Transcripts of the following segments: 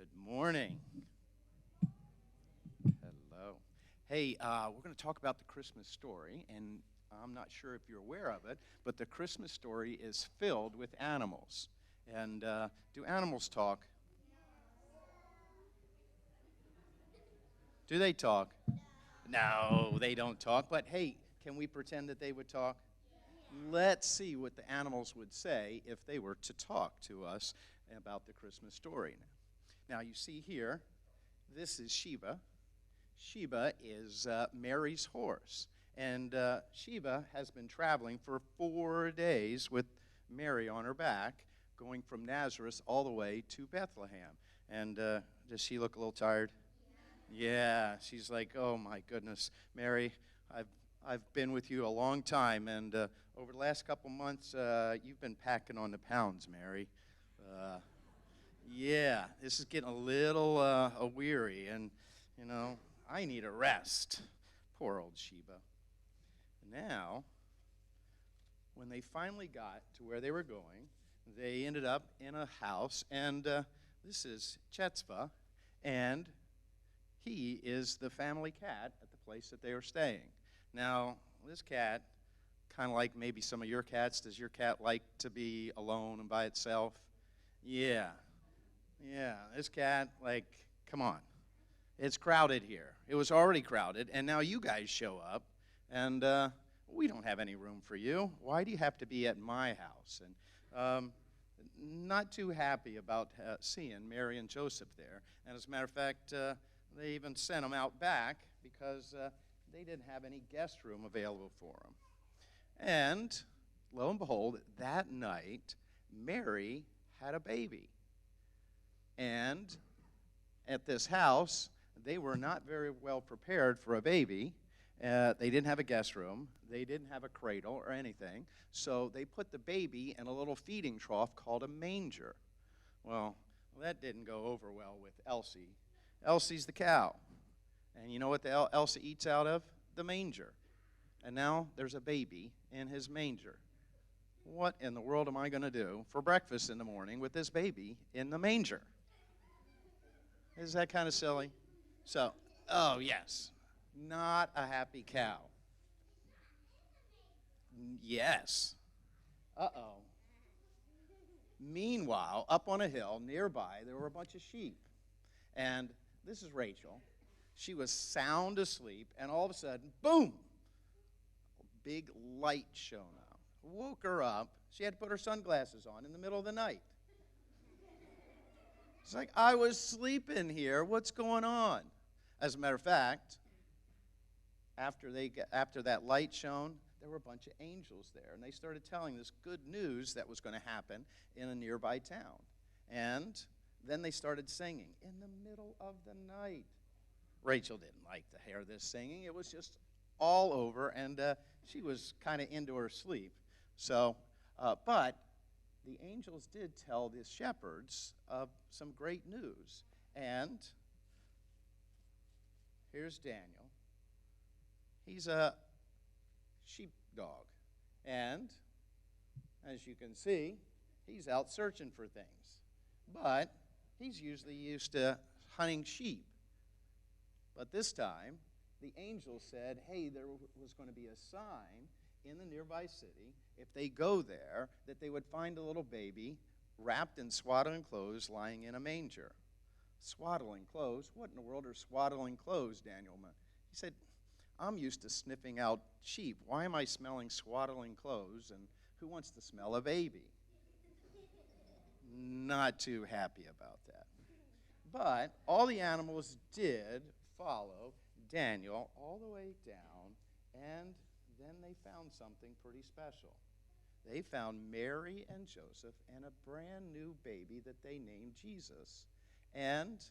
Good morning. Hello. Hey, we're going to talk about the Christmas story, and I'm not sure if you're aware of it, but the Christmas story is filled with animals. And do animals talk? Do they talk? No, they don't talk. But hey, can we pretend that they would talk? Let's see what the animals would say if they were to talk to us about the Christmas story. Now, you see here, this is Sheba. Sheba is Mary's horse. And Sheba has been traveling for 4 days with Mary on her back, going from Nazareth all the way to Bethlehem. And does she look a little tired? Yeah, she's like, oh my goodness, Mary, I've been with you a long time, and over the last couple months, you've been packing on the pounds, Mary. Uh, yeah, this is getting a little weary, and I need a rest. Poor old Sheba. Now, when they finally got to where they were going, they ended up in a house, and this is Chetzvah, and he is the family cat at the place that they were staying. Now, this cat, kind of like maybe some of your cats, does your cat like to be alone and by itself? Yeah. Yeah, this cat, like, come on. It's crowded here. It was already crowded, and now you guys show up, and we don't have any room for you. Why do you have to be at my house? And not too happy about seeing Mary and Joseph there. And as a matter of fact, they even sent them out back because they didn't have any guest room available for them. And lo and behold, that night, Mary had a baby. And at this house, they were not very well prepared for a baby. They didn't have a guest room. They didn't have a cradle or anything. So they put the baby in a little feeding trough called a manger. Well, that didn't go over well with Elsie. Elsie's the cow. And you know what Elsie eats out of? The manger. And now there's a baby in his manger. What in the world am I going to do for breakfast in the morning with this baby in the manger? Is that kind of silly? So, oh yes, not a happy cow. Yes. Uh-oh. Meanwhile, up on a hill nearby, there were a bunch of sheep. And this is Rachel. She was sound asleep, and all of a sudden, boom, a big light shone up. Woke her up. She had to put her sunglasses on in the middle of the night. It's like, I was sleeping here. What's going on? As a matter of fact, after that light shone, there were a bunch of angels there, and they started telling this good news that was going to happen in a nearby town. And then they started singing in the middle of the night. Rachel didn't like to hear this singing. It was just all over, and she was kind of into her sleep. So, but the angels did tell the shepherds of some great news. And here's Daniel. He's a sheepdog. And as you can see, he's out searching for things. But he's usually used to hunting sheep. But this time, the angel said, hey, there was going to be a sign in the nearby city, if they go there, that they would find a little baby wrapped in swaddling clothes lying in a manger. Swaddling clothes? What in the world are swaddling clothes, Daniel? He said, I'm used to sniffing out sheep. Why am I smelling swaddling clothes, and who wants to smell a baby? Not too happy about that. But all the animals did follow Daniel all the way down, and then they found something pretty special. They found Mary and Joseph and a brand new baby that they named Jesus. And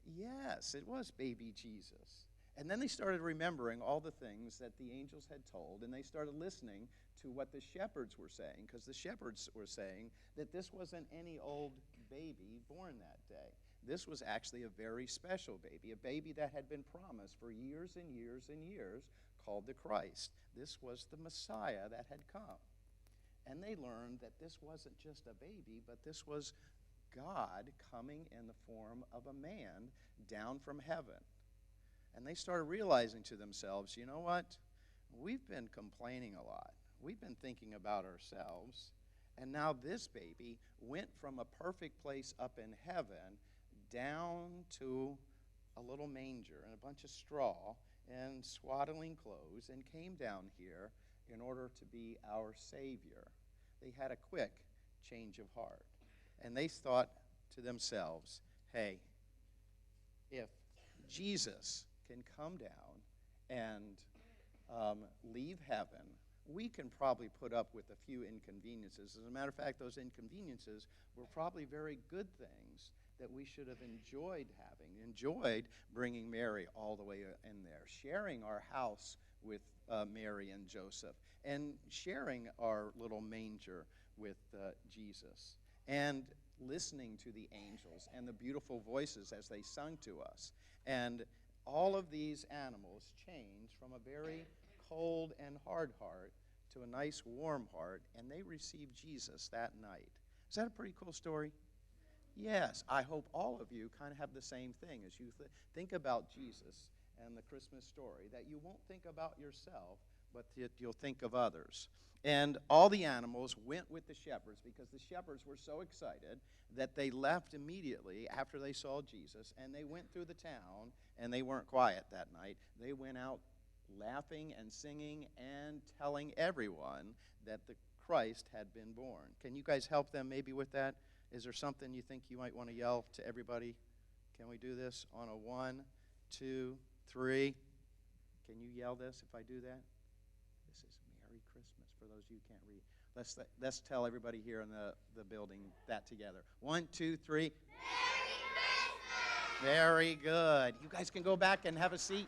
yes, it was baby Jesus. And then they started remembering all the things that the angels had told, and they started listening to what the shepherds were saying, because the shepherds were saying that this wasn't any old baby born that day. This was actually a very special baby, a baby that had been promised for years and years and years, called the Christ. This was the Messiah that had come. And they learned that this wasn't just a baby, but this was God coming in the form of a man down from heaven. And they started realizing to themselves, you know what? We've been complaining a lot. We've been thinking about ourselves. And now this baby went from a perfect place up in heaven down to a little manger and a bunch of straw and swaddling clothes and came down here in order to be our Savior. They had a quick change of heart. And they thought to themselves, hey, if Jesus can come down and leave heaven, we can probably put up with a few inconveniences. As a matter of fact, those inconveniences were probably very good things that we should have enjoyed having, enjoyed bringing Mary all the way in there, sharing our house with Mary and Joseph, and sharing our little manger with Jesus, and listening to the angels and the beautiful voices as they sung to us. And all of these animals changed from a very cold and hard heart to a nice warm heart, and they received Jesus that night. Is that a pretty cool story? Yes, I hope all of you kind of have the same thing as you think about Jesus and the Christmas story, that you won't think about yourself, but that you'll think of others. And all the animals went with the shepherds because the shepherds were so excited that they left immediately after they saw Jesus, and they went through the town, and they weren't quiet that night. They went out laughing and singing and telling everyone that the Christ had been born. Can you guys help them maybe with that? Is there something you think you might want to yell to everybody? Can we do this on a 1, 2, 3? Can you yell this if I do that? This is Merry Christmas for those of you who can't read. Let's tell everybody here in the building that together. 1, 2, 3. Merry Christmas! Very good. You guys can go back and have a seat.